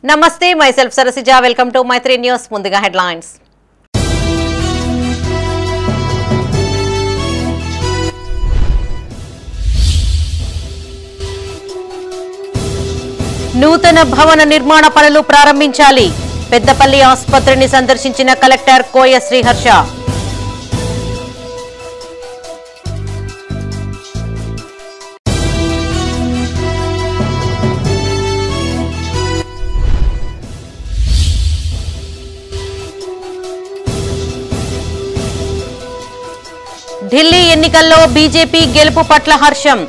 నమస్తే myself Sarasija welcome to Maitri news ముందుగా headlines నూతన భవన నిర్మాణ పనులు ప్రారంభించాలి పెద్దపల్లి ఆసుపత్రిని సందర్శించిన కలెక్టర్ కోయ శ్రీహర్ష ఢిల్లీ ఎన్నికల్లో బీజేపీ గెలుపు పట్ల హర్షం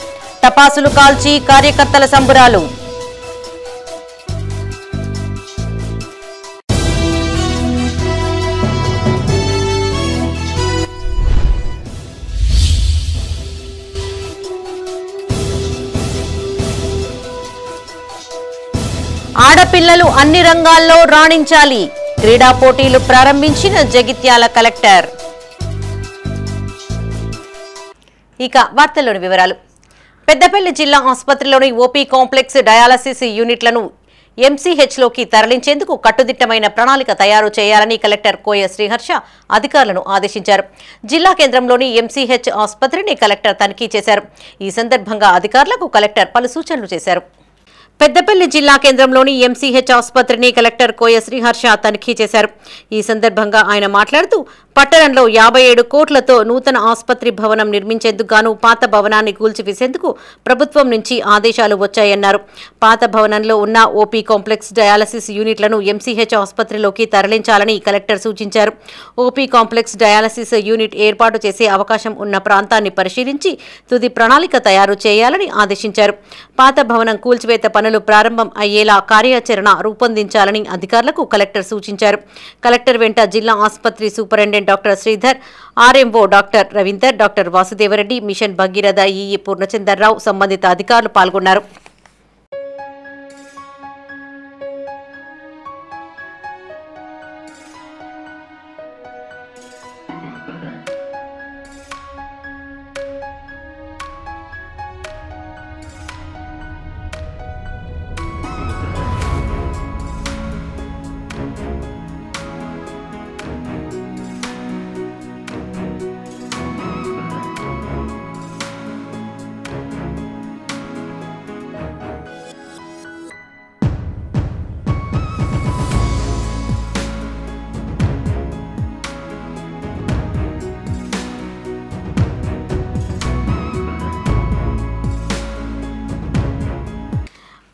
టపాసులు కాల్చి కార్యకర్తల సంబరాలు ఆడపిల్లలు అన్ని రంగాల్లో రాణించాలి క్రీడా పోటీలు ప్రారంభించిన జగిత్యాల కలెక్టర్ ఇక వార్తల్లోని వివరాలు పెద్దపల్లి జిల్లా ఆసుపత్రిలోని ఓపీ కాంప్లెక్స్ డయాలసిస్ యూనిట్లను ఎంసీహెచ్లోకి తరలించేందుకు కట్టుదిట్టమైన ప్రణాళిక తయారు చేయాలని కలెక్టర్ కోయ శ్రీహర్ష అధికారులను ఆదేశించారు. జిల్లా కేంద్రంలోని ఎంసీహెచ్ ఆసుపత్రిని కలెక్టర్ తనిఖీ చేశారు. ఈ సందర్భంగా అధికారులకు కలెక్టర్ పలు సూచనలు చేశారు. పెద్దపల్లి జిల్లా కేంద్రంలోని ఎంసీహెచ్ ఆసుపత్రిని కలెక్టర్ కోయ శ్రీహర్ష తనిఖీ చేశారు. ఈ సందర్భంగా ఆయన మాట్లాడుతూ పట్టణంలో 57 కోట్లతో నూతన ఆసుపత్రి భవనం నిర్మించేందుకు గాను పాత భవనాన్ని కూల్చివేసేందుకు ప్రభుత్వం నుంచి ఆదేశాలు వచ్చాయన్నారు. పాత భవనంలో ఉన్న ఓపీ కాంప్లెక్స్ డయాలసిస్ యూనిట్లను ఎంసీహెచ్ ఆసుపత్రిలోకి తరలించాలని కలెక్టర్ సూచించారు. ఓపీ కాంప్లెక్స్ డయాలసిస్ యూనిట్ ఏర్పాటు చేసే అవకాశం ఉన్న ప్రాంతాన్ని పరిశీలించి తుది ప్రణాళిక తయారు చేయాలని ఆదేశించారు. పాత భవనం కూల్చివేత పనులు ప్రారంభం అయ్యేలా కార్యాచరణ రూపొందించాలని అధికారులకు కలెక్టర్ సూచించారు. కలెక్టర్ వెంట జిల్లా ఆసుపత్రి superintendent doctor Sridhar, RMO doctor Ravinder, doctor Vasudevareddy, mission Bhagiratha EE Purnachandarrao, సంబంధిత అధికారులు పాల్గొన్నారు.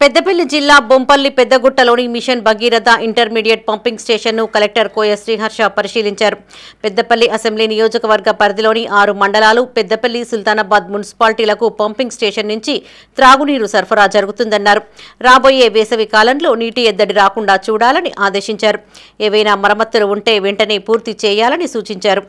పెద్దపల్లి జిల్లా బొంపల్లి పెద్దగుట్టలోని మిషన్ భగీరథ ఇంటర్మీడియట్ పంపింగ్ స్టేషన్ను కలెక్టర్ కోయ శ్రీహర్ష పరిశీలించారు. పెద్దపల్లి అసెంబ్లీ నియోజకవర్గ పరిధిలోని 6 మండలాలు, పెద్దపల్లి, సుల్తానాబాద్ మున్సిపాలిటీలకు పంపింగ్ స్టేషన్ నుంచి త్రాగునీరు సరఫరా జరుగుతుందన్నారు. రాబోయే వేసవి కాలంలో నీటి ఎద్దడి రాకుండా చూడాలని ఆదేశించారు. ఏవైనా మరమ్మతులు ఉంటే వెంటనే పూర్తి చేయాలని సూచించారు.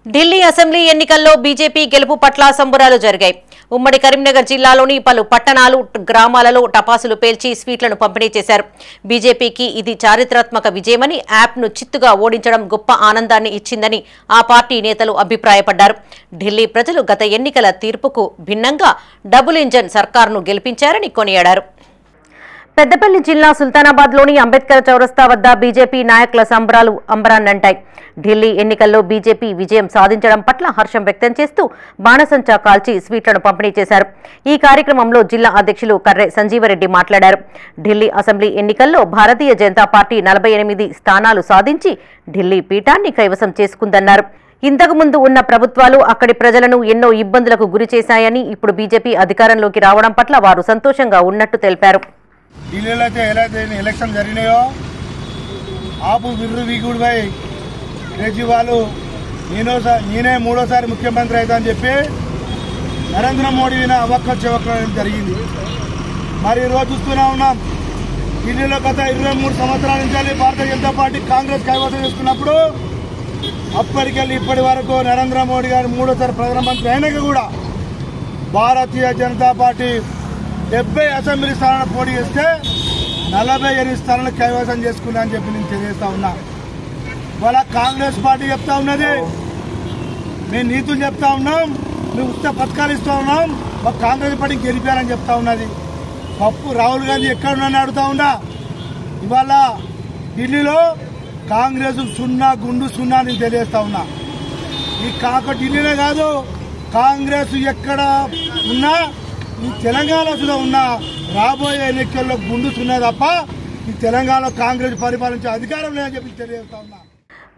ఢిల్లీ అసెంబ్లీ ఎన్నికల్లో బీజేపీ గెలుపు పట్ల సంబరాలు జరిగాయి. ఉమ్మడి కరీంనగర్ జిల్లాలోని పలు పట్టణాలు, గ్రామాలలో టపాసులు పేల్చి స్వీట్లను పంపిణీ చేశారు. బీజేపీకి ఇది చారిత్రాత్మక విజయమని, యాప్ను చిత్తుగా ఓడించడం గొప్ప ఆనందాన్ని ఇచ్చిందని ఆ పార్టీ నేతలు అభిప్రాయపడ్డారు. ఢిల్లీ ప్రజలు గత ఎన్నికల తీర్పుకు భిన్నంగా డబుల్ ఇంజన్ సర్కార్ను గెలిపించారని కొనియాడారు. పెద్దపల్లి జిల్లా సుల్తానాబాద్లోని అంబేద్కర్ చౌరస్తా వద్ద బీజేపీ నాయకుల సంబరాలు అంబరాన్నంటాయి. ఢిల్లీ ఎన్నికల్లో బీజేపీ విజయం సాధించడం పట్ల హర్షం వ్యక్తం చేస్తూ బాణసంచా కాల్చి స్వీట్లను పంపిణీ చేశారు. ఈ కార్యక్రమంలో జిల్లా అధ్యక్షులు కర్రె సంజీవరెడ్డి మాట్లాడారు. ఢిల్లీ అసెంబ్లీ ఎన్నికల్లో భారతీయ జనతా పార్టీ 48 స్థానాలు సాధించి ఢిల్లీ పీఠాన్ని కైవసం చేసుకుందన్నారు. ఇంతకుముందు ఉన్న ప్రభుత్వాలు అక్కడి ప్రజలను ఎన్నో ఇబ్బందులకు గురి చేశాయని, ఇప్పుడు బీజేపీ అధికారంలోకి రావడం పట్ల వారు సంతోషంగా ఉన్నట్టు తెలిపారు. ఢిల్లీలో అయితే ఎలా ఎలక్షన్ జరిగినాయో ఆపు విర్రు వీగుడుపై కేజ్రీవాల్ నేనే మూడోసారి ముఖ్యమంత్రి అవుతా అని చెప్పి నరేంద్ర మోడీ అవక్క చెవక్కడం జరిగింది. మరి ఈరోజు చూస్తూనే ఉన్నాం, ఢిల్లీలో గత 23 సంవత్సరాల నుంచి భారతీయ జనతా పార్టీ కాంగ్రెస్ కైవసం చేసుకున్నప్పుడు అప్పటికెళ్ళి ఇప్పటి వరకు నరేంద్ర మోడీ గారు మూడోసారి ప్రధానమంత్రి అయినాక కూడా భారతీయ జనతా పార్టీ 70 అసెంబ్లీ స్థానాలను పోటీ చేస్తే 48 స్థానాలను కైవసం చేసుకున్నా అని చెప్పి నేను తెలియజేస్తా ఉన్నా. ఇవాళ కాంగ్రెస్ పార్టీ చెప్తా ఉన్నది, మేము నీతులు చెప్తా ఉన్నాం, మేము ఉచిత పథకాలు ఇస్తా ఉన్నాం, మాకు కాంగ్రెస్ పార్టీ గెలిపారని చెప్తా ఉన్నది. పప్పు రాహుల్ గాంధీ ఎక్కడున్నా అడుగుతా ఉన్నా. ఇవాళ ఢిల్లీలో కాంగ్రెస్ సున్నా గుండు సున్నా అని తెలియజేస్తా ఉన్నా. ఈ ఢిల్లీనే కాదు, కాంగ్రెస్ ఎక్కడ ఉన్నా ఈ తెలంగాణలో ఉన్నా రాబోయే ఎన్నికల్లో గుండు సున్నా తప్ప ఈ తెలంగాణలో కాంగ్రెస్ పరిపాలించే అధికారం లేదని చెప్పి తెలియజేస్తా ఉన్నా.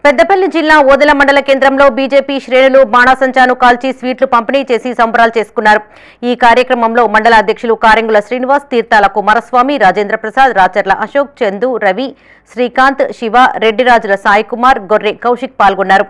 పెద్దపల్లి జిల్లా ఓదెల మండల కేంద్రంలో బీజేపీ శ్రేణులు బాణాసంచాను కాల్చి స్వీట్లు పంపిణీ చేసి సంబరాలు చేసుకున్నారు. ఈ కార్యక్రమంలో మండల అధ్యక్షులు కారెంగుల శ్రీనివాస్, తీర్థాల కుమారస్వామి, రాజేంద్ర ప్రసాద్, రాచర్ల అశోక్, చందు, రవి, శ్రీకాంత్, శివ, రెడ్డిరాజుల సాయి కుమార్, గొర్రె కౌశిక్ పాల్గొన్నారు.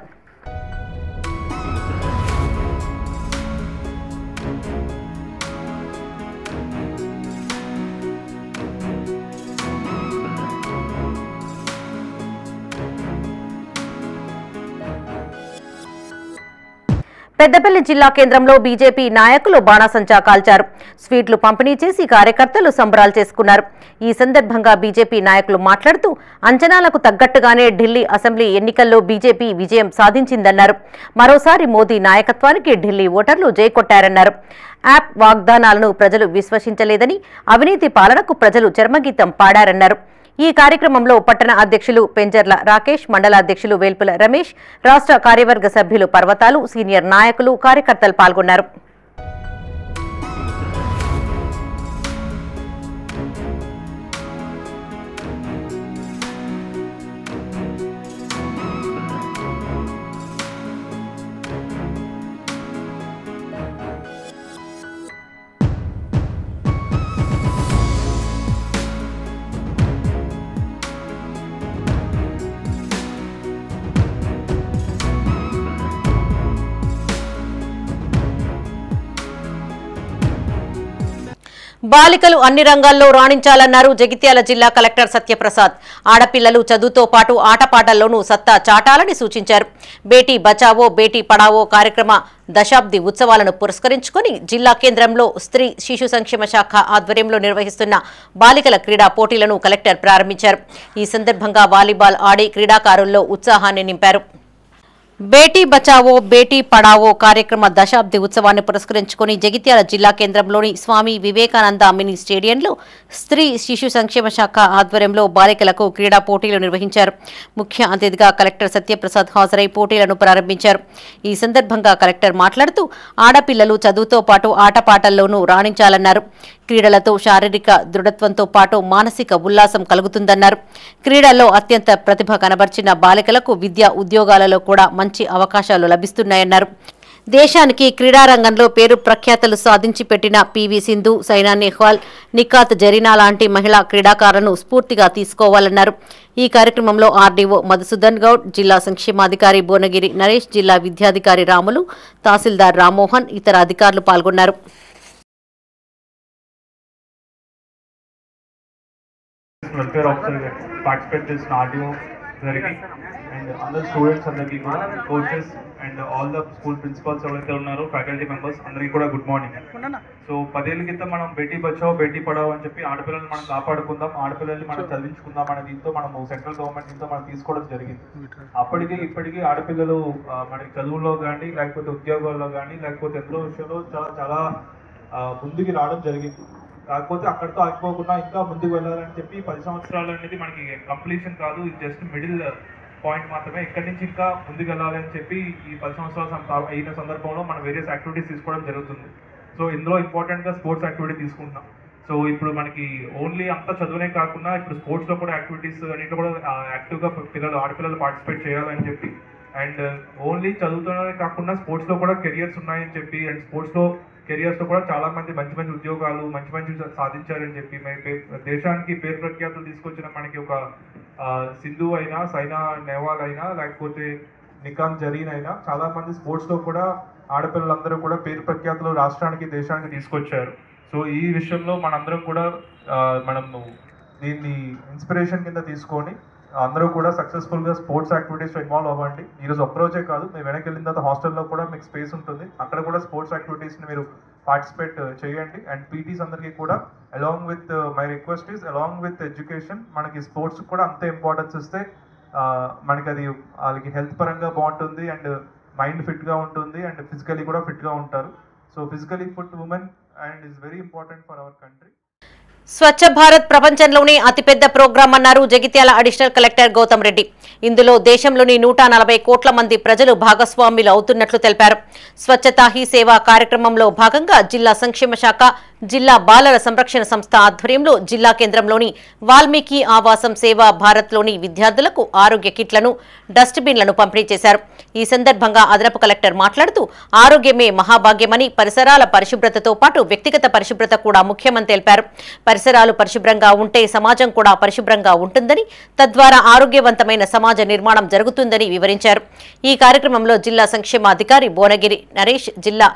పెద్దపల్లి జిల్లా కేంద్రంలో బీజేపీ నాయకులు బాణాసంచా కాల్చారు. స్వీట్లు పంపిణీ చేసి కార్యకర్తలు సంబరాలు చేసుకున్నారు. ఈ సందర్భంగా బీజేపీ నాయకులు మాట్లాడుతూ అంచనాలకు తగ్గట్టుగానే ఢిల్లీ అసెంబ్లీ ఎన్నికల్లో బీజేపీ విజయం సాధించిందన్నారు. మరోసారి మోదీ నాయకత్వానికి ఢిల్లీ ఓటర్లు జై కొట్టారన్నారు. యాప్ వాగ్దానాలను ప్రజలు విశ్వసించలేదని, అవినీతి పాలనకు ప్రజలు చర్మగీతం పాడారన్నారు. ఈ కార్యక్రమంలో పట్టణ అధ్యక్షులు పెంజర్ల రాకేష్, మండల అధ్యక్షులు వేల్పుల రమేష్, రాష్ట్ర కార్యవర్గ సభ్యులు పర్వతాలు, సీనియర్ నాయకులు, కార్యకర్తలు పాల్గొన్నారు. బాలికలు అన్ని రంగాల్లో రాణించాలన్నారు జగిత్యాల జిల్లా కలెక్టర్ సత్యప్రసాద్. ఆడపిల్లలు చదువుతో పాటు ఆటపాటల్లోనూ సత్తా చాటాలని సూచించారు. బేటీ బచావో బేటీ పడావో కార్యక్రమ దశాబ్ది ఉత్సవాలను పురస్కరించుకుని జిల్లా కేంద్రంలో స్త్రీ శిశు సంక్షేమ శాఖ ఆధ్వర్యంలో నిర్వహిస్తున్న బాలికల క్రీడా పోటీలను కలెక్టర్ ప్రారంభించారు. ఈ సందర్భంగా వాలీబాల్ ఆడి క్రీడాకారుల్లో ఉత్సాహాన్ని నింపారు. బేటీ బచావో బేటీ పడావో కార్యక్రమ దశాబ్ది ఉత్సవాన్ని పురస్కరించుకుని జగిత్యాల జిల్లా కేంద్రంలోని స్వామి వివేకానంద మినీ స్టేడియంలో స్త్రీ శిశు సంక్షేమ శాఖ ఆధ్వర్యంలో బాలికలకు క్రీడా పోటీలు నిర్వహించారు. ముఖ్య అతిథిగా కలెక్టర్ సత్యప్రసాద్ హాజరై పోటీలను ప్రారంభించారు. ఈ సందర్భంగా కలెక్టర్ మాట్లాడుతూ ఆడపిల్లలు చదువుతో పాటు ఆటపాటల్లోనూ రాణించాలన్నారు. క్రీడలతో శారీరక దృఢత్వంతో పాటు మానసిక ఉల్లాసం కలుగుతుందన్నారు. క్రీడల్లో అత్యంత ప్రతిభ కనబర్చిన బాలికలకు విద్యా ఉద్యోగాలలో కూడా మంచి అవకాశాలు లభిస్తున్నాయన్నారు. దేశానికి క్రీడారంగంలో పేరు ప్రఖ్యాతలు సాధించి పెట్టిన పివి సింధు, సైనా నెహ్వాల్, నిఖాత్ జరీనా లాంటి మహిళా క్రీడాకారులను స్ఫూర్తిగా తీసుకోవాలన్నారు. ఈ కార్యక్రమంలో ఆర్డీఓ మధుసూదన్ గౌడ్, జిల్లా సంక్షేమాధికారి భువనగిరి నరేష్, జిల్లా విద్యాధికారి రాములు, తహసీల్దార్ రామ్మోహన్, ఇతర అధికారులు పాల్గొన్నారు. welfare officer participate this RDO జరిగి అండ్ అందరు స్టూడెంట్స్ అందరికీ కూడా coaches and all the school principles ఎవరైతే ఉన్నారో ఫ్యాకల్టీ మెంబర్స్ అందరికీ కూడా గుడ్ మార్నింగ్. సో 10 ఏళ్ల క్రితం మనం బేటీ బచావో బేటీ పడావో అని చెప్పి ఆడపిల్లల్ని మనం కాపాడుకుందాం, ఆడపిల్లల్ని మనం చదివించుకుందాం అనే దీంతో మనం సెంట్రల్ గవర్నమెంట్ దీంతో మనం తీసుకోవడం జరిగింది. అప్పటికి ఇప్పటికీ ఆడపిల్లలు మనకి చదువుల్లో కానీ లేకపోతే ఉద్యోగాల్లో కానీ లేకపోతే ఎంతో విషయంలో చాలా ముందుకి రావడం జరిగింది. కాకపోతే అక్కడితో ఆగిపోకుండా ఇంకా ముందుకు వెళ్ళాలని చెప్పి 10 సంవత్సరాలు అనేది మనకి కంప్లీషన్ కాదు, ఇది జస్ట్ మిడిల్ పాయింట్ మాత్రమే. ఇక్కడి నుంచి ఇంకా ముందుకు వెళ్ళాలని చెప్పి ఈ 10 సంవత్సరాలు అయిన సందర్భంలో మనం వేరియస్ యాక్టివిటీస్ తీసుకోవడం జరుగుతుంది. సో ఇందులో ఇంపార్టెంట్గా స్పోర్ట్స్ యాక్టివిటీ తీసుకుంటున్నాం. సో ఇప్పుడు మనకి ఓన్లీ అంతా చదువునే కాకుండా ఇప్పుడు స్పోర్ట్స్లో కూడా యాక్టివిటీస్ అన్నింటిలో కూడా యాక్టివ్గా ఆడపిల్లలు పార్టిసిపేట్ చేయాలని చెప్పి అండ్ ఓన్లీ చదువుతూనే కాకుండా స్పోర్ట్స్లో కూడా కెరియర్స్ ఉన్నాయని చెప్పి అండ్ స్పోర్ట్స్లో కెరియర్స్లో కూడా చాలా మంది మంచి మంచి ఉద్యోగాలు మంచి సాధించారని చెప్పి దేశానికి పేరు ప్రఖ్యాతులు తీసుకొచ్చిన మనకి ఒక సింధు అయినా, సైనా నెహ్వాల్ అయినా, లేకపోతే నికాన్ జరీన్ అయినా చాలా మంది స్పోర్ట్స్లో కూడా ఆడపిల్లలందరూ కూడా పేరు ప్రఖ్యాతులు రాష్ట్రానికి దేశానికి తీసుకొచ్చారు. సో ఈ విషయంలో మనందరం కూడా మనం దీన్ని ఇన్స్పిరేషన్ కింద తీసుకొని అందరూ కూడా సక్సెస్ఫుల్గా స్పోర్ట్స్ యాక్టివిటీస్లో ఇన్వాల్వ్ అవ్వండి. ఈరోజు అప్రోచే కాదు, మీరు వెనక్కి వెళ్ళిన తర్వాత హాస్టల్లో కూడా మీకు స్పేస్ ఉంటుంది, అక్కడ కూడా స్పోర్ట్స్ యాక్టివిటీస్ని మీరు పార్టిసిపేట్ చేయండి. అండ్ పీటీస్ అందరికీ కూడా along with my request is along with education మనకి స్పోర్ట్స్ కూడా అంతే ఇంపార్టెన్స్ ఇస్తే మనకి అది వాళ్ళకి హెల్త్ పరంగా బాగుంటుంది అండ్ మైండ్ ఫిట్గా ఉంటుంది అండ్ ఫిజికలీ కూడా ఫిట్గా ఉంటారు. So physically fit women and is very important for our country. Swachh Bharat ప్రపంచంలోనే అతిపెద్ద ప్రోగ్రాం అన్నారు జగిత్యాల అడిషనల్ కలెక్టర్ గౌతమ్ రెడ్డి. ఇందులో దేశంలోని 140 కోట్ల మంది ప్రజలు భాగస్వాములు అవుతున్నట్లు తెలిపారు. స్వచ్ఛతా హీ సేవ కార్యక్రమంలో భాగంగా జిల్లా సంక్షేమ శాఖ, జిల్లా బాలల సంరక్షణ సంస్థ ఆధ్వర్యంలో జిల్లా కేంద్రంలోని వాల్మీకి ఆవాసం సేవా భారత్లోని విద్యార్థులకు ఆరోగ్య కిట్లను, డస్ట్బిన్లను పంపిణీ చేశారు. ఈ సందర్భంగా అదనపు కలెక్టర్ మాట్లాడుతూ ఆరోగ్యమే మహాభాగ్యమని, పరిసరాల పరిశుభ్రతతో పాటు వ్యక్తిగత పరిశుభ్రత కూడా ముఖ్యమని తెలిపారు. పరిసరాలు పరిశుభ్రంగా ఉంటే సమాజం కూడా పరిశుభ్రంగా ఉంటుందని, తద్వారా ఆరోగ్యవంతమైన సమాజ నిర్మాణం జరుగుతుందని వివరించారు. ఈ కార్యక్రమంలో జిల్లా సంక్షేమ అధికారి భువనగిరి నరేష్, జిల్లా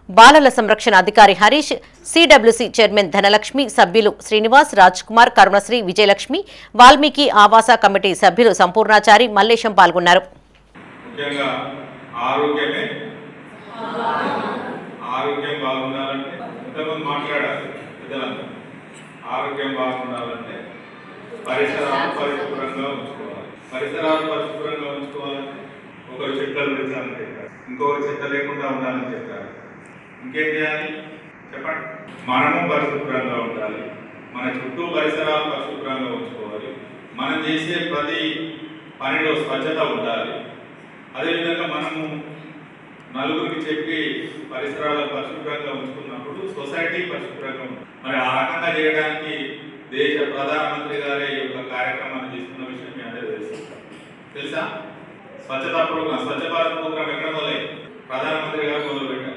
బాలల సంరక్షణ అధికారి హరీష్, సిడబ్ల్యూసి చైర్మన్ ధనలక్ష్మి, సభ్యులు శ్రీనివాస్, రాజ్ కుమార్, కరుణశ్రీ, విజయలక్ష్మి, వాల్మీకి ఆవాస కమిటీ సభ్యులు సంపూర్ణాచారి, మల్లేశం పాల్గొన్నారు. ఒకరు చెట్లను పెంచాలని చెప్పారు, ఇంకొకరు చెత్త లేకుండా ఉండాలని చెప్పారు. ఇంకేం చేయాలి చెప్పండి? మనము పరిశుభ్రంగా ఉండాలి, మన చుట్టూ పరిసరాలు పరిశుభ్రంగా ఉంచుకోవాలి, మనం చేసే ప్రతి పనిలో స్వచ్ఛత ఉండాలి. అదేవిధంగా మనము నలుగురికి చెప్పి పరిసరాలను పరిశుభ్రంగా ఉంచుకున్నప్పుడు సొసైటీ పరిశుభ్రంగా ఉంటుంది. మరి ఆ రకంగా చేయడానికి దేశ ప్రధానమంత్రి గారే ఈ యొక్క కార్యక్రమాన్ని తీసుకున్న విషయం మీ అందరూ తెలుసా? స్వచ్ఛతా ప్రోగ్రాం, స్వచ్ఛ భారత్ ప్రోగ్రాం ఎక్కడ మొదలైంది? ప్రధానమంత్రి గారు మొదలుపెట్టారు.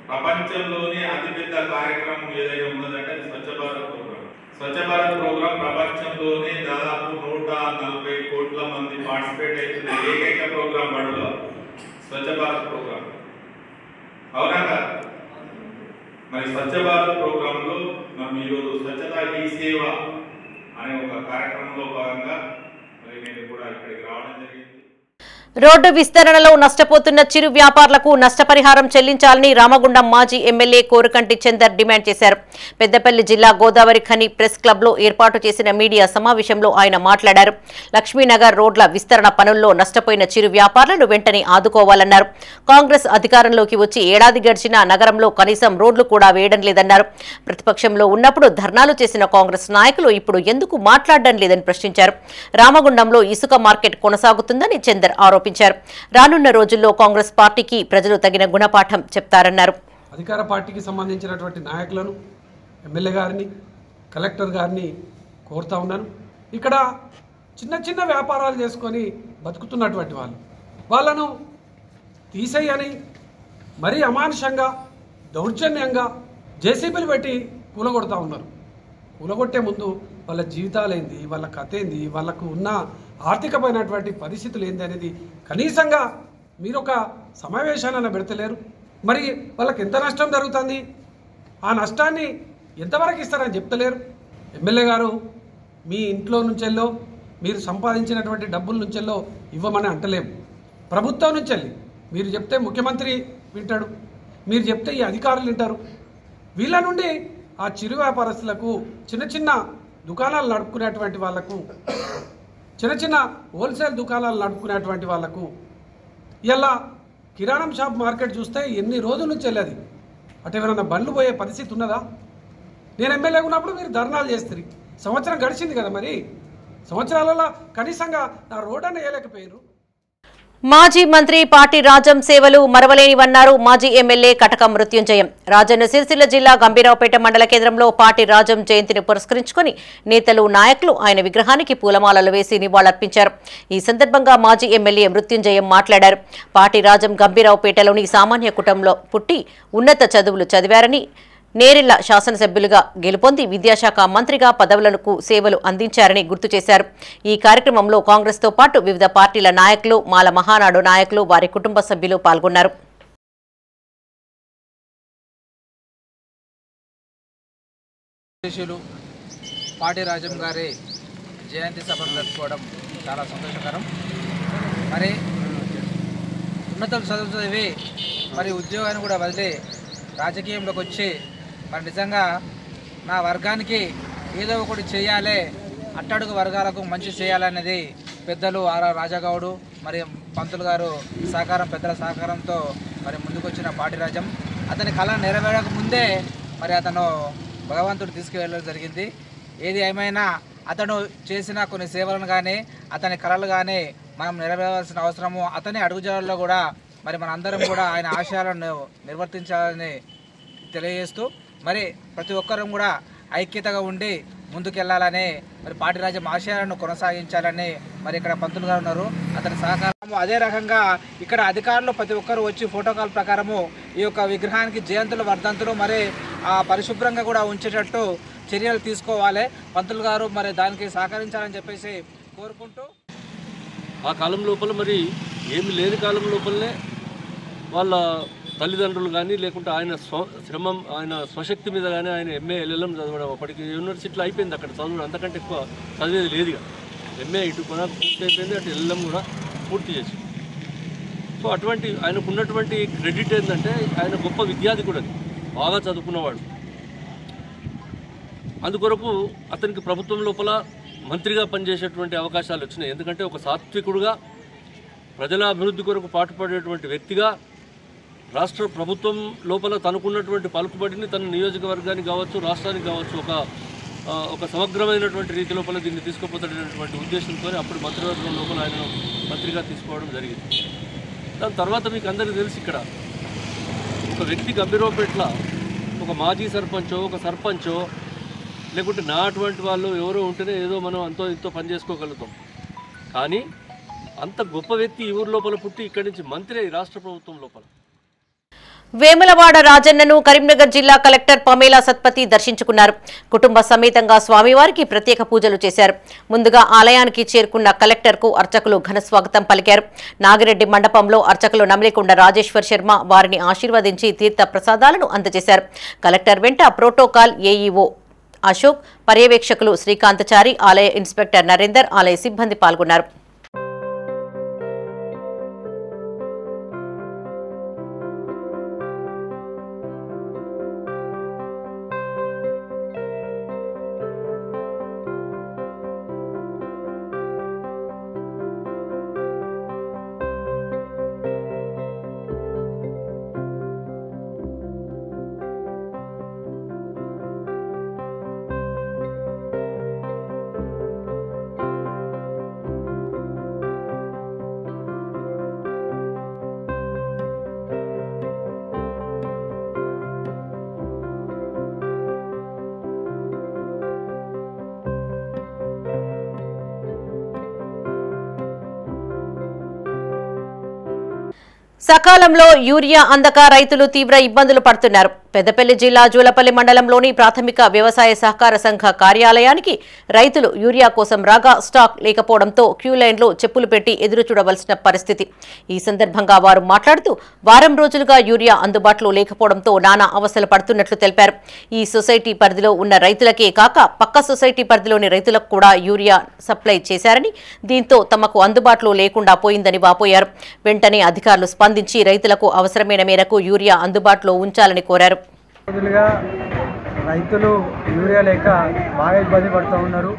ప్రపంచంలోనే అతిపెద్ద కార్యక్రమం ఏదైనా ఉన్నదంటే అది స్వచ్ఛ భారత్ ప్రోగ్రాం. స్వచ్ఛ భారత్ ప్రోగ్రాం ప్రపంచంలోనే దాదాపు 140 కోట్ల మంది పార్టిసిపేట్ అవుతున్న ఏకైక ప్రోగ్రాం బడిలో స్వచ్ఛ భారత్ ప్రోగ్రాం. అవునా కాదు? మరి స్వచ్ఛ భారత్ ప్రోగ్రాంలో మనం ఈరోజు స్వచ్ఛతా హీ సేవ అనే ఒక కార్యక్రమంలో భాగంగా మరి నేను కూడా ఇక్కడికి రావడం జరిగింది. రోడ్డు విస్తరణలో నష్టపోతున్న చిరు వ్యాపారులకు నష్టపరిహారం చెల్లించాలని రామగుండం మాజీ ఎమ్మెల్యే కోరుకంటి చందర్ డిమాండ్ చేశారు. పెద్దపల్లి జిల్లా గోదావరి ఖని ప్రెస్ క్లబ్లో ఏర్పాటు చేసిన మీడియా సమావేశంలో ఆయన మాట్లాడారు. లక్ష్మీనగర్ రోడ్ల విస్తరణ పనుల్లో నష్టపోయిన చిరు వ్యాపారులను వెంటనే ఆదుకోవాలన్నారు. కాంగ్రెస్ అధికారంలోకి వచ్చి ఏడాది గడిచినా నగరంలో కనీసం రోడ్లు కూడా వేయడం లేదన్నారు. ప్రతిపక్షంలో ఉన్నప్పుడు ధర్నాలు చేసిన కాంగ్రెస్ నాయకులు ఇప్పుడు ఎందుకు మాట్లాడడం లేదని ప్రశ్నించారు. రామగుండంలో ఇసుక మార్కెట్ కొనసాగుతుందని చందర్ ఆరోపించారు. రానున్న రోజుల్లో కాంగ్రెస్ పార్టీకి ప్రజలు తగిన గుణపాఠం చెప్తారన్నారు. అధికార పార్టీకి సంబంధించినటువంటి నాయకులను, ఎమ్మెల్యే గారిని, కలెక్టర్ గారిని కోరుతా ఉన్నాను. ఇక్కడ చిన్న చిన్న వ్యాపారాలు చేసుకొని బతుకుతున్నటువంటి వాళ్ళను తీసేయని మరీ అమానుషంగా, దౌర్జన్యంగా జేసీబీలు పెట్టి కూలగొడతా ఉన్నారు. కూలగొట్టే ముందు వాళ్ళ జీవితాలేంది, వాళ్ళ కథ ఏంది, వాళ్ళకు ఉన్న ఆర్థికమైనటువంటి పరిస్థితులు ఏంది అనేది కనీసంగా మీరు ఒక సమావేశాలను పెడతలేరు. మరి వాళ్ళకి ఎంత నష్టం జరుగుతుంది, ఆ నష్టాన్ని ఎంతవరకు ఇస్తారని చెప్తలేరు. ఎమ్మెల్యే గారు మీ ఇంట్లో నుంచెల్లో మీరు సంపాదించినటువంటి డబ్బుల నుంచెల్లో ఇవ్వమని అంటలేము. ప్రభుత్వం నుంచెల్లి మీరు చెప్తే ముఖ్యమంత్రి వింటాడు, మీరు చెప్తే ఈ అధికారులు వింటారు. వీళ్ళ నుండి ఆ చిరు వ్యాపారస్తులకు, చిన్న చిన్న దుకాణాలు నడుపుకునేటువంటి వాళ్లకు, చిన్న చిన్న హోల్సేల్ దుకాణాలు నడుపుకునేటువంటి వాళ్లకు ఇలా కిరాణం షాప్ మార్కెట్ చూస్తే ఎన్ని రోజుల నుంచి వెళ్ళేది అటు ఏమైనా బండ్లు పోయే పరిస్థితి ఉన్నదా? నేను ఎమ్మెల్యే ఉన్నప్పుడు మీరు ధర్నాలు చేస్తారు. సంవత్సరం గడిచింది కదా, మరి సంవత్సరాలలో కనీసంగా నా రోడ్ అని వేయలేకపోయారు. మాజీ మంత్రి పాటి రాజం సేవలు మరవలేనివన్నారు మాజీ ఎమ్మెల్యే కటక మృత్యుంజయం. రాజన్న సిరిసిల్ల జిల్లా గంభీరావుపేట మండల కేంద్రంలో పాటి రాజం జయంతిని పురస్కరించుకుని నేతలు, నాయకులు ఆయన విగ్రహానికి పూలమాలలు వేసి నివాళులర్పించారు. ఈ సందర్భంగా మాజీ ఎమ్మెల్యే మృత్యుంజయం మాట్లాడారు. పాటి రాజం గంభీరావుపేటలోని సామాన్య కుటుంబంలో పుట్టి ఉన్నత చదువులు చదివారని, నేరెళ్ల శాసనసభ్యులుగా గెలుపొంది విద్యాశాఖ మంత్రిగా పదవులకు సేవలు అందించారని గుర్తు చేశారు. ఈ కార్యక్రమంలో కాంగ్రెస్తో పాటు వివిధ పార్టీల నాయకులు, మాల మహానాడు నాయకులు, వారి కుటుంబ సభ్యులు పాల్గొన్నారు. పాటి రాజం గారి జయంతి సభను జరుపుకోవడం చాలా సంతోషకరం. మరి ఉన్నత చదివి మరి ఉద్యోగాన్ని కూడా వదిలి రాజకీయంలోకి వచ్చి మరి నిజంగా నా వర్గానికి ఏదో ఒకటి చేయాలి, అట్టడుగు వర్గాలకు మంచి చేయాలనేది పెద్దలు ఆర్ఆర్ రాజాగౌడు మరి పంతులు గారు సహకారం, పెద్దల సహకారంతో మరి ముందుకొచ్చిన పాటి రాజం అతని కళ నెరవేరక ముందే మరి అతను భగవంతుడు తీసుకువెళ్ళడం జరిగింది. ఏది ఏమైనా అతను చేసిన కొన్ని సేవలను కానీ అతని కళలు కానీ మనం నెరవేర్చాల్సిన అవసరము, అతని అడుగుజాడల్లో కూడా మరి మనందరం కూడా ఆయన ఆశయాలను నిర్వర్తించాలని తెలియజేస్తూ మరి ప్రతి ఒక్కరూ కూడా ఐక్యతగా ఉండి ముందుకెళ్లాలని మరి పాటి రాజం ఆశయాలను కొనసాగించాలని మరి ఇక్కడ పంతులు గారు ఉన్నారు, అతని సహకారము. అదే రకంగా ఇక్కడ అధికారులు ప్రతి ఒక్కరు వచ్చి ప్రోటోకాల్ ప్రకారము ఈ యొక్క విగ్రహానికి జయంతులు, వర్ధంతులు మరి పరిశుభ్రంగా కూడా ఉంచేటట్టు చర్యలు తీసుకోవాలి. పంతులు గారు మరి దానికి సహకరించాలని చెప్పేసి కోరుకుంటూ ఆ కాలం లోపల మరి ఏమి లేని కాలం లోపలనే వాళ్ళ తల్లిదండ్రులు కానీ లేకుంటే ఆయన శ్రమం, ఆయన స్వశక్తి మీద కానీ ఆయన ఎంఏ ఎల్ఎల్ఎం చదవడం, అప్పటికి యూనివర్సిటీలో అయిపోయింది అక్కడ చదవడం, అంతకంటే ఎక్కువ చదివేది లేదు. ఎంఏ ఇటు కొనకు పూర్తి అయిపోయింది, అటు ఎల్ఎల్ఎం కూడా పూర్తి చేసి. సో అటువంటి ఆయనకు ఉన్నటువంటి క్రెడిట్ ఏంటంటే ఆయన గొప్ప విద్యార్థి కూడా, బాగా చదువుకున్నవాడు. అందుకొరకు అతనికి ప్రభుత్వం లోపల మంత్రిగా పనిచేసేటువంటి అవకాశాలు వచ్చినాయి. ఎందుకంటే ఒక సాత్వికుడుగా, ప్రజల అభివృద్ధి కొరకు పాటుపడేటువంటి వ్యక్తిగా రాష్ట్ర ప్రభుత్వం లోపల తనకున్నటువంటి పలుకుబడిని తన నియోజకవర్గానికి కావచ్చు, రాష్ట్రానికి కావచ్చు ఒక సమగ్రమైనటువంటి రీతి లోపల దీన్ని తీసుకుపోతాడనేటువంటి ఉద్దేశంతో అప్పుడు మంత్రివర్గం లోపల ఆయనను మంత్రిగా తీసుకోవడం జరిగింది. దాని తర్వాత మీకు అందరికీ తెలిసి ఇక్కడ ఒక వ్యక్తి గంభీరపేట్ల ఒక మాజీ సర్పంచో, ఒక సర్పంచో, లేకుంటే నా అటువంటి వాళ్ళు ఎవరో ఉంటేనే ఏదో మనం అంతో ఇంతో పని చేసుకోగలుగుతాం. కానీ అంత గొప్ప వ్యక్తి ఈ ఊరు లోపల పుట్టి ఇక్కడి నుంచి మంత్రి అయి రాష్ట్ర ప్రభుత్వం లోపల. వేములవాడ రాజన్నను కరీంనగర్ జిల్లా కలెక్టర్ పమేలా సత్పతి దర్శించుకున్నారు. కుటుంబ సమేతంగా స్వామివారికి ప్రత్యేక పూజలు చేశారు. ముందుగా ఆలయానికి చేరుకున్న కలెక్టర్కు అర్చకులు ఘన స్వాగతం పలికారు. నాగిరెడ్డి మండపంలో అర్చకులు నమలికొండ రాజేశ్వర్ శర్మ వారిని ఆశీర్వదించి తీర్థ ప్రసాదాలను అందజేశారు. కలెక్టర్ వెంట ప్రోటోకాల్ ఏఈఓ అశోక్, పర్యవేక్షకులు శ్రీకాంతచారి, ఆలయ ఇన్స్పెక్టర్ నరేందర్, ఆలయ సిబ్బంది పాల్గొన్నారు. సకాలంలో యూరియా అందక రైతులు తీవ్ర ఇబ్బందులు పడుతున్నారు. పెద్దపల్లి జిల్లా జూలపల్లి మండలంలోని ప్రాథమిక వ్యవసాయ సహకార సంఘ కార్యాలయానికి రైతులు యూరియా కోసం రాగా స్టాక్ లేకపోవడంతో క్యూ లైన్లో చెప్పులు పెట్టి ఎదురు చూడవలసిన పరిస్థితి. ఈ సందర్భంగా వారు మాట్లాడుతూ వారం రోజులుగా యూరియా అందుబాటులో లేకపోవడంతో నానా అవస్థలు పడుతున్నట్లు తెలిపారు. ఈ సొసైటీ పరిధిలో ఉన్న రైతులకే కాక పక్క సొసైటీ పరిధిలోని రైతులకు కూడా యూరియా సప్లై చేశారని, దీంతో తమకు అందుబాటులో లేకుండా పోయిందని వాపోయారు. వెంటనే అధికారులు స్పందించి రైతులకు అవసరమైన మేరకు యూరియా అందుబాటులో ఉంచాలని కోరారు. రోజులుగా రైతులు యూరియా లేక బాగా ఇబ్బంది పడుతూ ఉన్నారు.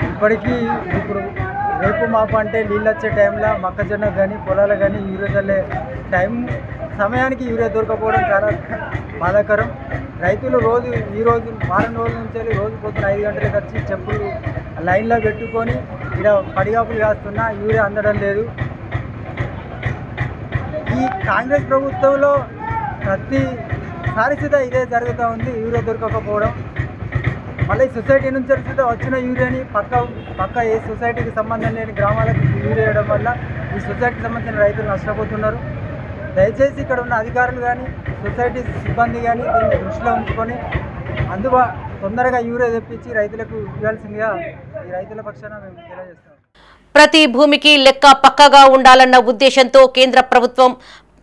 ఇప్పటికీ ఇప్పుడు రేపు మాపు అంటే నీళ్ళు వచ్చే టైంలో మొక్కజొన్న కానీ పొలాలు కానీ యూరియా చల్లే సమయానికి యూరియా దొరకపోవడం చాలా బాధాకరం. రైతులు ఈరోజు వారం రోజుల నుంచి రోజు పొద్దున 5 గంటలకు వచ్చి చెప్పులు లైన్లో పెట్టుకొని ఇక్కడ పడిగాపులు కాస్తున్నా యూరియా అందడం లేదు. ఈ కాంగ్రెస్ ప్రభుత్వంలో ప్రతిసారి సుధా ఇదే జరుగుతూ ఉంది, యూరియా దొరకకపోవడం. మళ్ళీ సొసైటీ నుంచి వచ్చిన యూరియాని పక్క ఏ సొసైటీకి సంబంధం లేని గ్రామాలకు యూరియా వేయడం వల్ల ఈ సొసైటీకి సంబంధించిన రైతులు నష్టపోతున్నారు. దయచేసి ఇక్కడ ఉన్న అధికారులు కానీ సొసైటీ సిబ్బంది కానీ దీన్ని దృష్టిలో ఉంచుకొని తొందరగా యూరియా తెప్పించి రైతులకు ఇవ్వాల్సిందిగా ఈ రైతుల పక్షాన మేము తెలియజేస్తాం. ప్రతి భూమికి లెక్క పక్కగా ఉండాలన్న ఉద్దేశంతో కేంద్ర ప్రభుత్వం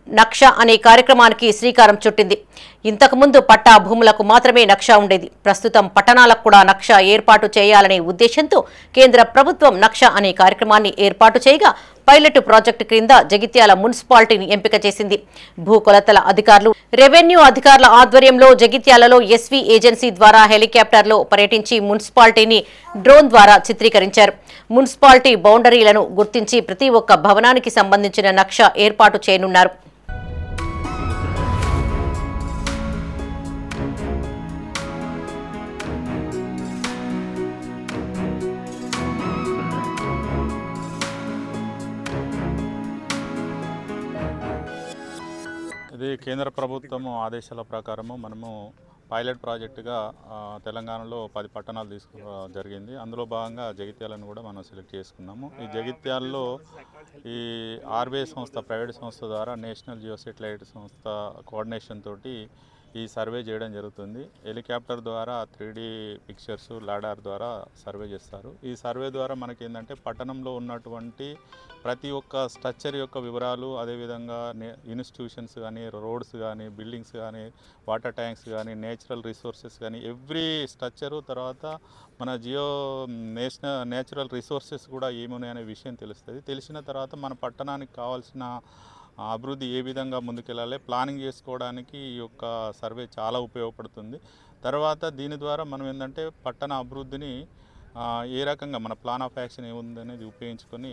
నక్ష అనే కార్యక్రమానికి శ్రీకారం చుట్టింది. ఇంతకుముందు పట్టా భూములకు మాత్రమే నక్ష ఉండేది. ప్రస్తుతం పట్టణాలకు కూడా నక్ష ఏర్పాటు చేయాలనే ఉద్దేశంతో కేంద్ర ప్రభుత్వం నక్ష అనే కార్యక్రమాన్ని ఏర్పాటు చేయగా పైలట్ ప్రాజెక్టు క్రింద జగిత్యాల మున్సిపాలిటీని ఎంపిక చేసింది. భూకొలతల అధికారులు, రెవెన్యూ అధికారుల ఆధ్వర్యంలో జగిత్యాలలో ఎస్వీ ఏజెన్సీ ద్వారా హెలికాప్టర్లో పర్యటించి మున్సిపాలిటీని డ్రోన్ ద్వారా చిత్రీకరించారు. మున్సిపాలిటీ బౌండరీలను గుర్తించి ప్రతి ఒక్క భవనానికి సంబంధించిన నక్ష ఏర్పాటు చేయనున్నారు. ఇది కేంద్ర ప్రభుత్వం ఆదేశాల ప్రకారము మనము పైలట్ ప్రాజెక్టుగా తెలంగాణలో 10 పట్టణాలు తీసుకోవడం జరిగింది. అందులో భాగంగా జగిత్యాలను కూడా మనం సెలెక్ట్ చేసుకున్నాము. ఈ జగిత్యాలలో ఈ ఆర్బీఐ సంస్థ, ప్రైవేట్ సంస్థ ద్వారా నేషనల్ జియో శాటిలైట్ సంస్థ కోఆర్డినేషన్ తోటి ఈ సర్వే చేయడం జరుగుతుంది. హెలికాప్టర్ ద్వారా 3D పిక్చర్స్, లాడార్ ద్వారా సర్వే చేస్తారు. ఈ సర్వే ద్వారా మనకి ఏంటంటే పట్టణంలో ఉన్నటువంటి ప్రతి ఒక్క స్ట్రక్చర్ యొక్క వివరాలు, అదేవిధంగా ఇన్స్టిట్యూషన్స్ కానీ, రోడ్స్ కానీ, బిల్డింగ్స్ కానీ, వాటర్ ట్యాంక్స్ కానీ, నేచురల్ రిసోర్సెస్ కానీ, ఎవ్రీ స్ట్రక్చరు, తర్వాత మన నేచురల్ రిసోర్సెస్ కూడా ఏమున్నాయనే విషయం తెలుస్తుంది. తెలిసిన తర్వాత మన పట్టణానికి కావాల్సిన అభివృద్ధి ఏ విధంగా ముందుకెళ్ళాలి ప్లానింగ్ చేసుకోవడానికి ఈ యొక్క సర్వే చాలా ఉపయోగపడుతుంది. తర్వాత దీని ద్వారా మనం ఏంటంటే పట్టణ అభివృద్ధిని ఏ రకంగా మన ప్లాన్ ఆఫ్ యాక్షన్ ఏముందనేది ఉపయోగించుకొని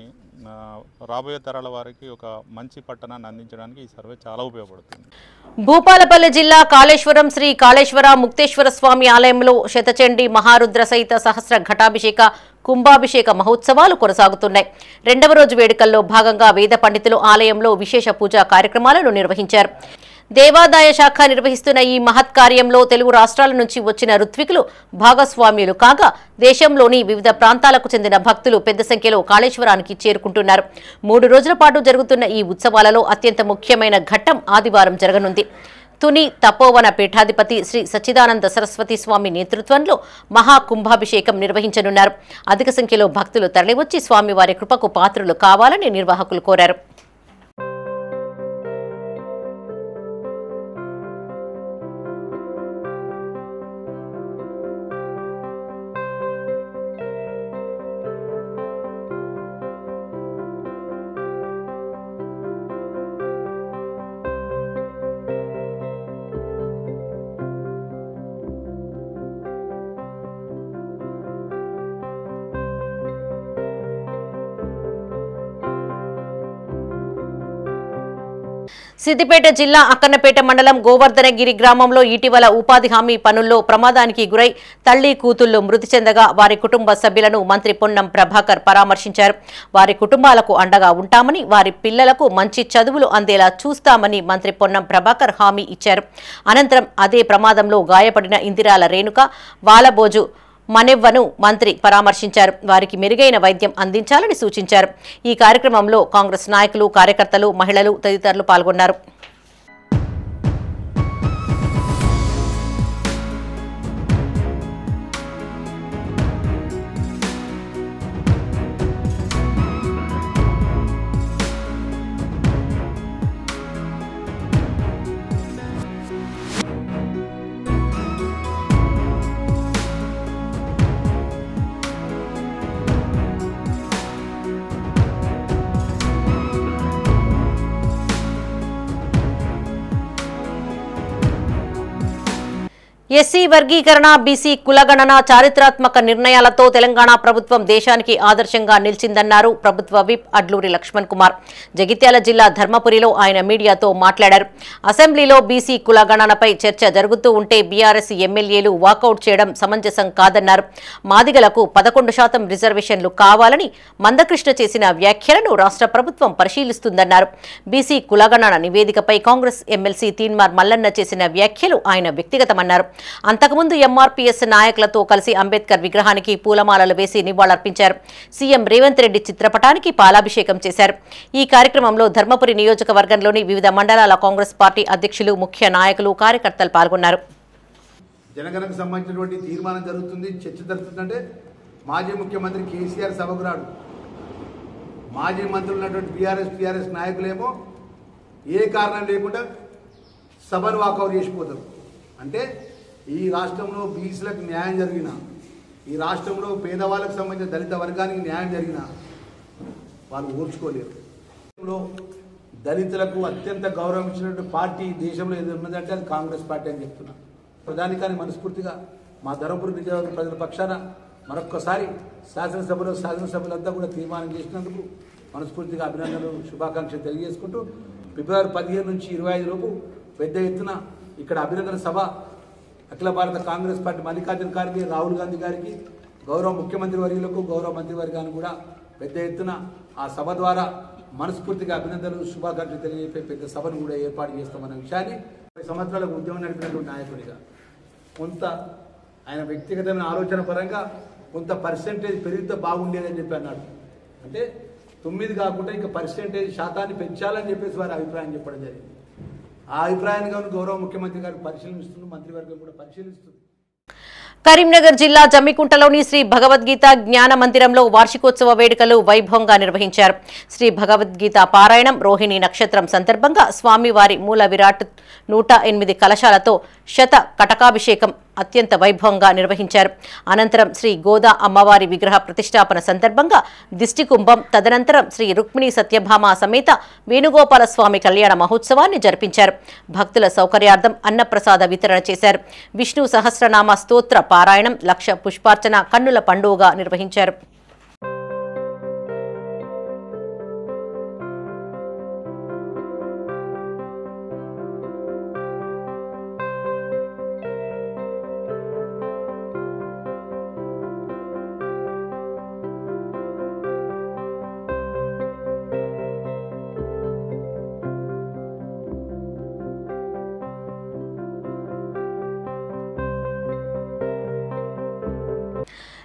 రాబోయే తరాల వారికి ఒక మంచి పట్టణాన్ని అందించడానికి ఈ సర్వే చాలా ఉపయోగపడుతుంది. భూపాలపల్లి జిల్లా కాళేశ్వరం శ్రీ కాళేశ్వర ముక్తేశ్వర స్వామి ఆలయంలో శతచండీ మహారుద్ర సహిత సహస్ర ఘటాభిషేక కుంభాభిషేక మహోత్సవాలు కొనసాగుతున్నాయి. 2వ రోజు వేడుకల్లో భాగంగా వేద పండితులు ఆలయంలో విశేష పూజా కార్యక్రమాలను నిర్వహించారు. దేవాదాయ శాఖ నిర్వహిస్తున్న ఈ మహత్ కార్యంలో తెలుగు రాష్ట్రాల నుంచి వచ్చిన ఋత్వికులు భాగస్వామ్యులు కాగా దేశంలోని వివిధ ప్రాంతాలకు చెందిన భక్తులు పెద్ద సంఖ్యలో కాళేశ్వరానికి చేరుకుంటున్నారు. 3 రోజుల పాటు జరుగుతున్న ఈ ఉత్సవాలలో అత్యంత ముఖ్యమైన ఘట్టం ఆదివారం జరగనుంది. తుని తపోవన పీఠాధిపతి శ్రీ సచ్చిదానంద సరస్వతి స్వామి నేతృత్వంలో మహాకుంభాభిషేకం నిర్వహించనున్నారు. అధిక సంఖ్యలో భక్తులు తరలివచ్చి స్వామివారి కృపకు పాత్రులు కావాలని నిర్వాహకులు కోరారు. సిద్దిపేట జిల్లా అక్కన్నపేట మండలం గోవర్ధనగిరి గ్రామంలో ఇటీవల ఉపాధి హామీ పనుల్లో ప్రమాదానికి గురై తల్లి కూతుళ్లు మృతి చెందగా వారి కుటుంబ సభ్యులను మంత్రి పొన్నం ప్రభాకర్ పరామర్శించారు. వారి కుటుంబాలకు అండగా ఉంటామని, వారి పిల్లలకు మంచి చదువులు అందేలా చూస్తామని మంత్రి పొన్నం ప్రభాకర్ హామీ ఇచ్చారు. అనంతరం అదే ప్రమాదంలో గాయపడిన ఇందిరాల రేణుక, వాలబోజు మనెవ్వను మంత్రి పరామర్శించారు. వారికి మెరుగైన వైద్యం అందించాలని సూచించారు. ఈ కార్యక్రమంలో కాంగ్రెస్ నాయకులు, కార్యకర్తలు, మహిళలు తదితరులు పాల్గొన్నారు. ఎస్సీ వర్గీకరణ, బీసీ కులగణన చారిత్రాత్మక నిర్ణయాలతో తెలంగాణ ప్రభుత్వం దేశానికి ఆదర్శంగా నిలిచిందన్నారు ప్రభుత్వ విప్ అడ్లూరి లక్ష్మణ్ కుమార్. జగిత్యాల జిల్లా ధర్మపురిలో ఆయన మీడియాతో మాట్లాడారు. అసెంబ్లీలో బీసీ కులగణనపై చర్చ జరుగుతూ ఉంటే బీఆర్ఎస్ ఎమ్మెల్యేలు వాకౌట్ చేయడం సమంజసం కాదన్నారు. మాదిగలకు 11% రిజర్వేషన్లు కావాలని మందకృష్ణ చేసిన వ్యాఖ్యలను రాష్ట్ర ప్రభుత్వం పరిశీలిస్తుందన్నారు. బీసీ కులగణన నివేదికపై కాంగ్రెస్ ఎమ్మెల్సీ తీన్మార్ మల్లన్న చేసిన వ్యాఖ్యలు ఆయన వ్యక్తిగతమన్నారు. అంతకుముందు ఎంఆర్పీఎస్ నాయకులతో కలిసి అంబేద్కర్ విగ్రహానికి పూలమాలలు వేసి నివాళులర్పించారు. సీఎం రేవంత్ రెడ్డి చిత్రపటానికి పాలాభిషేకం చేశారు. ఈ కార్యక్రమంలో ధర్మపురి నియోజకవర్గంలోని వివిధ మండలాల కాంగ్రెస్ పార్టీ అధ్యక్షులు, ముఖ్య నాయకులు, కార్యకర్తలు పాల్గొన్నారు. జనగణకు సంబంధించినటువంటి తీర్మానం జరుగుతుంది, చర్చ జరుగుతుందంటే మాజీ ముఖ్యమంత్రి కేసీఆర్ సభకు రాడు. మాజీ మంత్రులు ఉన్నటువంటి టీఆర్ఎస్ నాయకులేమో ఏ కారణం లేకుండా సభను వాకౌట్ చేసిపోతారు. అంటే ఈ రాష్ట్రంలో బీసీలకు న్యాయం జరిగిన, ఈ రాష్ట్రంలో పేదవాళ్ళకు సంబంధించిన దళిత వర్గానికి న్యాయం జరిగిన వాళ్ళు ఓర్చుకోలేరు. దళితులకు అత్యంత గౌరవం ఇచ్చినటువంటి పార్టీ దేశంలో ఏది ఉన్నదంటే అది కాంగ్రెస్ పార్టీ అని చెప్తున్నా. ప్రధానికాన్ని మనస్ఫూర్తిగా మా ధర్మపురి నియోజకవర్గ ప్రజల పక్షాన మరొక్కసారి శాసనసభ్యులంతా కూడా తీర్మానం చేసినందుకు మనస్ఫూర్తిగా అభినందనలు, శుభాకాంక్షలు తెలియజేసుకుంటూ ఫిబ్రవరి 15 నుంచి 25 లోపు పెద్ద ఎత్తున ఇక్కడ అభినందన సభ అఖిల భారత కాంగ్రెస్ పార్టీ మల్లికార్జున ఖార్గే, రాహుల్ గాంధీ గారికి, గౌరవ ముఖ్యమంత్రి వర్యులకు, గౌరవ మంత్రివర్గానికి కూడా పెద్ద ఎత్తున ఆ సభ ద్వారా మనస్ఫూర్తిగా అభినందనలు, శుభాకాంక్షలు తెలియజేసే పెద్ద సభను కూడా ఏర్పాటు చేస్తామన్న విషయాన్ని 10 సంవత్సరాలకు ఉద్యమం నడిపినటువంటి నాయకుడిగా కొంత ఆయన వ్యక్తిగతమైన ఆలోచన పరంగా కొంత పర్సెంటేజ్ పెరిగితే బాగుండేదని చెప్పి అన్నాడు. అంటే 9 కాకుండా ఇంకా పర్సెంటేజ్ శాతాన్ని పెంచాలని చెప్పేసి వారి అభిప్రాయం చెప్పడం జరిగింది. ఆ అభిప్రాయాన్ని కానీ గౌరవ ముఖ్యమంత్రి గారు పరిశీలిస్తున్నారు, మంత్రివర్గం కూడా పరిశీలిస్తుంది. కరీంనగర్ జిల్లా జమ్మికుంటలోని శ్రీ భగవద్గీత జ్ఞాన మందిరంలో వార్షికోత్సవ వేడుకలు వైభవంగా నిర్వహించారు. శ్రీ భగవద్గీత పారాయణం, రోహిణి నక్షత్రం సందర్భంగా స్వామివారి మూల విరాట్ 108 కలశాలతో శత కటకాభిషేకం అత్యంత వైభవంగా నిర్వహించారు. అనంతరం శ్రీ గోదా అమ్మవారి విగ్రహ ప్రతిష్టాపన సందర్భంగా దిష్టి కుంభం, తదనంతరం శ్రీ రుక్మిణి సత్యభామ సమేత వేణుగోపాల స్వామి కళ్యాణ మహోత్సవాన్ని జరిపించారు. భక్తుల సౌకర్యార్థం అన్నప్రసాద వితరణ చేశారు. విష్ణు సహస్రనామ స్తోత్ర పారాయణం, లక్ష పుష్పార్చన కన్నుల పండుగగా నిర్వహించారు.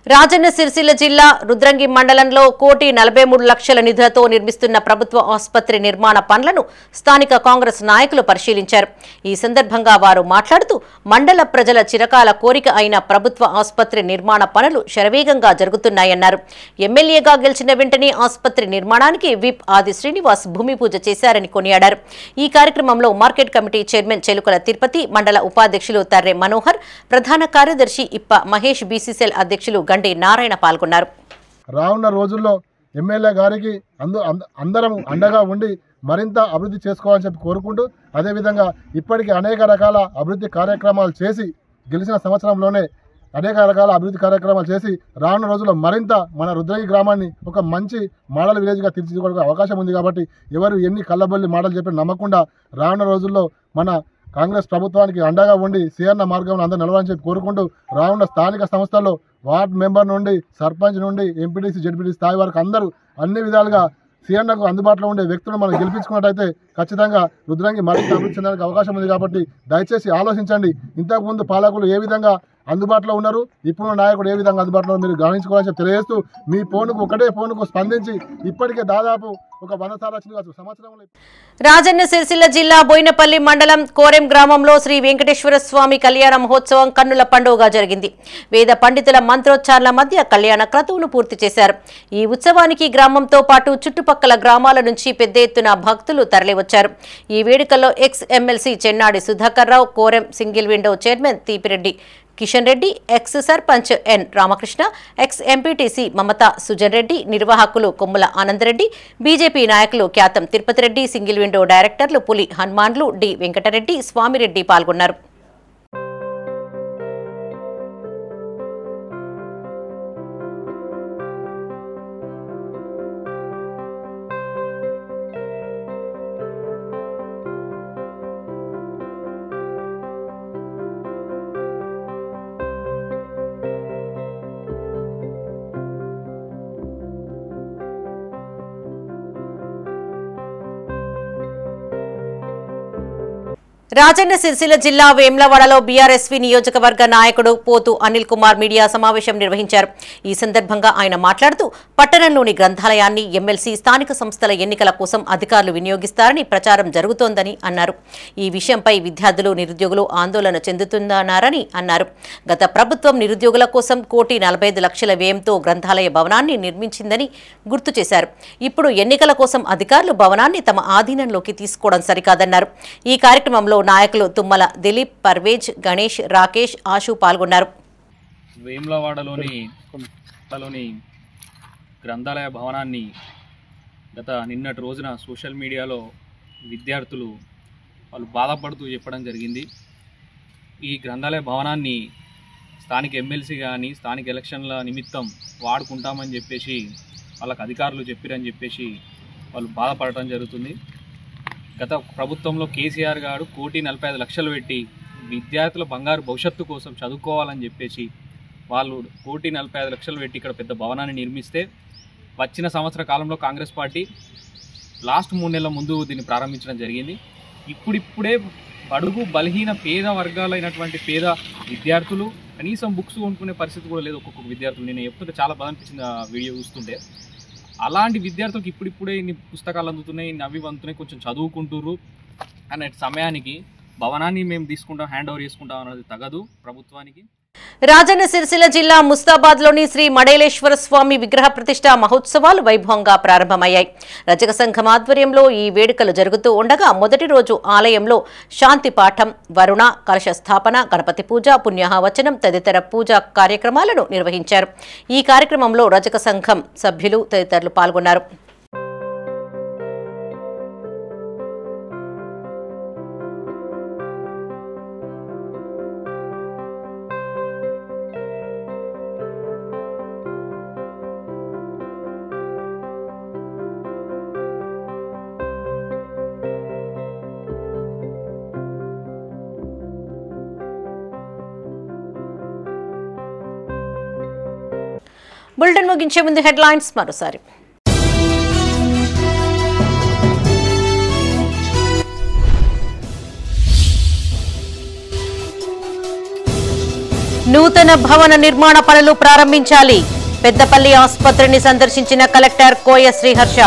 రాజన్న సిరిసిల్ల జిల్లా రుద్రంగి మండలంలో 1,43,00,000 నిధులతో నిర్మిస్తున్న ప్రభుత్వ ఆసుపత్రి నిర్మాణ పనులను స్థానిక కాంగ్రెస్ నాయకులు పరిశీలించారు. ఈ సందర్భంగా వారు మాట్లాడుతూ మండల ప్రజల చిరకాల కోరిక అయిన ప్రభుత్వ ఆసుపత్రి నిర్మాణ పనులు శరవేగంగా జరుగుతున్నాయన్నారు. ఎమ్మెల్యేగా గెలిచిన వెంటనే ఆసుపత్రి నిర్మాణానికి విప్ ఆది శ్రీనివాస్ భూమి పూజ చేశారని కొనియాడారు. ఈ కార్యక్రమంలో market committee chairman Chelukala Tirupati, మండల ఉపాధ్యక్షులు తర్రె మనోహర్, ప్రధాన కార్యదర్శి ఇప్ప మహేష్, బీసీసీఎల్ అధ్యక్షులు గండి నారాయణ పాల్గొన్నారు. రానున్న రోజుల్లో ఎమ్మెల్యే గారికి అందరం అండగా ఉండి మరింత అభివృద్ధి చేసుకోవాలని చెప్పి కోరుకుంటూ, అదేవిధంగా ఇప్పటికీ అనేక రకాల అభివృద్ధి కార్యక్రమాలు చేసి గెలిచిన సంవత్సరంలోనే అనేక రకాల అభివృద్ధి కార్యక్రమాలు చేసి రానున్న రోజుల్లో మరింత మన రుద్రంగి గ్రామాన్ని ఒక మంచి మోడల్ విలేజ్గా తీర్చిదిద్దుకోవడానికి అవకాశం ఉంది. కాబట్టి ఎవరు ఎన్ని కళ్ళబొల్లి మాటలు చెప్పి నమ్మకుండా రానున్న రోజుల్లో మన కాంగ్రెస్ ప్రభుత్వానికి అండగా ఉండి సీఎన్న మార్గంలో అందరూ నిలవాలని చెప్పి కోరుకుంటూ, రానున్న స్థానిక సంస్థల్లో వార్డ్ మెంబర్ నుండి సర్పంచ్ నుండి ఎంపీటీసీ, జెడ్పీటీసీ స్థాయి వరకు అందరూ అన్ని విధాలుగా సీఎన్నకు అందుబాటులో ఉండే వ్యక్తులను మనం గెలిపించుకున్నట్టయితే ఖచ్చితంగా రుద్రంగి మరింత అభివృద్ధి చెందడానికి అవకాశం ఉంది. కాబట్టి దయచేసి ఆలోచించండి. ఇంతకుముందు పాలకులు ఏ విధంగా అందుబాటులో ఉన్నారు, ఇప్పుడు నాయకుడు ఏ విధంగా అందుబాటులో మీరు గమనించుకోవాలని చెప్పి తెలియజేస్తూ, మీ ఫోన్కు ఒకటే ఫోన్కు స్పందించి ఇప్పటికే దాదాపు ఒక 100 సార్లు వచ్చింది సంవత్సరంలో. రాజన్న సిరిసిల్ల జిల్లా బోయినపల్లి మండలం కోరెం గ్రామంలో శ్రీ వెంకటేశ్వర స్వామి కళ్యాణ మహోత్సవం కన్నుల పండుగగా జరిగింది. వేద పండితుల మంత్రోచ్చారణ మధ్య కళ్యాణ క్రతువును పూర్తి చేశారు. ఈ ఉత్సవానికి గ్రామంతో పాటు చుట్టుపక్కల గ్రామాల నుంచి పెద్ద ఎత్తున భక్తులు తరలివచ్చారు. ఈ వేడుకల్లో ex MLC Chennadi Sudhakar Rao, Korem single window chairman Teepireddy Kishan Reddy, ex sarpanch N Ramakrishna, ex MPTC Mamata Sujan Reddy, నిర్వాహకులు కొమ్ముల ఆనందరెడ్డి, బీజేపీ నాయకులు Khyatam Tirupati Reddy, single window directors Puli హనుమాన్లు, D Venkatareddy, Swamireddy పాల్గొన్నారు. రాజన్న సిరిసిల్ల జిల్లా వేమ్లవాడలో బీఆర్ఎస్వి నియోజకవర్గ నాయకుడు పోతు అనిల్ కుమార్ మీడియా సమావేశం నిర్వహించారు. ఈ సందర్భంగా ఆయన మాట్లాడుతూ పట్టణంలోని గ్రంథాలయాన్ని ఎమ్మెల్సీ స్థానిక సంస్థల ఎన్నికల కోసం అధికారులు వినియోగిస్తారని ప్రచారం జరుగుతోందని అన్నారు. ఈ విషయంపై విద్యార్థులు నిరుద్యోగులు ఆందోళన చెందుతున్నారని అన్నారు. గత ప్రభుత్వం నిరుద్యోగుల కోసం 1,45 లక్షల వ్యయంతో గ్రంథాలయ భవనాన్ని నిర్మించిందని గుర్తు చేశారు. ఇప్పుడు ఎన్నికల కోసం అధికారులు భవనాన్ని తమ ఆధీనంలోకి తీసుకోవడం సరికాదన్నారు. ఈ కార్యక్రమంలో నాయకులు తుమ్మల దిలీప్, పర్వేజ్, గణేష్, రాకేష్, ఆశు పాల్గొన్నారు. వేములవాడలోని గ్రంథాలయ భవనాన్ని గత నిన్నటి రోజున సోషల్ మీడియాలో విద్యార్థులు వాళ్ళు బాధపడుతూ చెప్పడం జరిగింది. ఈ గ్రంథాలయ భవనాన్ని స్థానిక ఎమ్మెల్సీ కానీ స్థానిక ఎలక్షన్ల నిమిత్తం వాడుకుంటామని చెప్పేసి వాళ్ళకి అధికారులు చెప్పారని చెప్పేసి వాళ్ళు బాధపడటం జరుగుతుంది. గత ప్రభుత్వంలో కేసీఆర్ గారు 1,45 లక్షలు పెట్టి విద్యార్థుల బంగారు భవిష్యత్తు కోసం చదువుకోవాలని చెప్పేసి వాళ్ళు 1,45 లక్షలు పెట్టి ఇక్కడ పెద్ద భవనాన్ని నిర్మిస్తే వచ్చిన సంవత్సర కాలంలో కాంగ్రెస్ పార్టీ లాస్ట్ 3 నెలల ముందు దీన్ని ప్రారంభించడం జరిగింది. ఇప్పుడిప్పుడే బడుగు బలహీన పేద వర్గాలైనటువంటి పేద విద్యార్థులు కనీసం బుక్స్ కొనుక్కునే పరిస్థితి కూడా లేదు. ఒక్కొక్క విద్యార్థులు నేను చెప్తుంటే చాలా బాధ అనిపించింది ఆ వీడియో చూస్తుంటే. అలాంటి విద్యార్థులకు ఇప్పుడిప్పుడే ఇన్ని పుస్తకాలు అందుతున్నాయి, ఇన్ని అవి అందుతున్నాయి, కొంచెం చదువుకుంటుర్రు అనే సమయానికి భవనాన్ని మేము తీసుకుంటాం, హ్యాండ్ ఓవర్ చేసుకుంటాం అన్నది తగదు ప్రభుత్వానికి. రాజన్న సిరిసిల్ల జిల్లా ముస్తాబాద్లోని శ్రీ మడేలేశ్వర స్వామి విగ్రహ ప్రతిష్ఠా మహోత్సవాలు వైభవంగా ప్రారంభమయ్యాయి. రజక సంఘం ఆధ్వర్యంలో ఈ వేడుకలు జరుగుతూ ఉండగా మొదటి రోజు ఆలయంలో శాంతి పాఠం, వరుణ, కలశ స్థాపన, గణపతి పూజ, పుణ్యాహవచనం తదితర పూజా కార్యక్రమాలను నిర్వహించారు. ఈ కార్యక్రమంలో రజక సంఘం సభ్యులు తదితరులు పాల్గొన్నారు. బులెటిన్ ముగించే ముందు హెడ్లైన్స్ మరోసారి. నూతన భవన నిర్మాణ పనులు ప్రారంభించాలి. పెద్దపల్లి ఆసుపత్రిని సందర్శించిన కలెక్టర్ కోయ శ్రీహర్ష.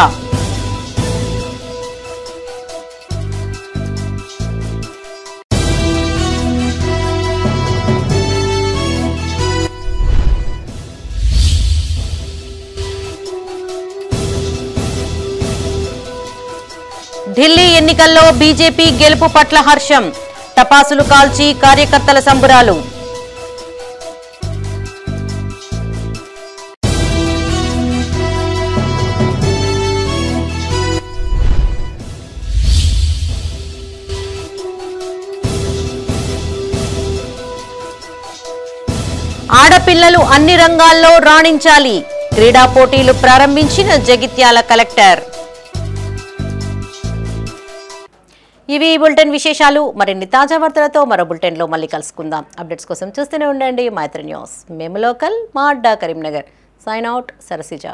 ఢిల్లీ ఎన్నికల్లో బీజేపీ గెలుపు పట్ల హర్షం. టపాసులు కాల్చి కార్యకర్తల సంబురాలు. ఆడపిల్లలు అన్ని రంగాల్లో రాణించాలి. క్రీడా పోటీలు ప్రారంభించిన జగిత్యాల కలెక్టర్. ఇవి బులెటిన్ విశేషాలు. మరిన్ని తాజా వార్తలతో మరో బులెటిన్లో మళ్ళీ కలుసుకుందాం. అప్డేట్స్ కోసం చూస్తూనే ఉండండి మైత్రి న్యూస్. మేము లోకల్, మా అడ్డా కరీంనగర్. Sign out, Sarasija.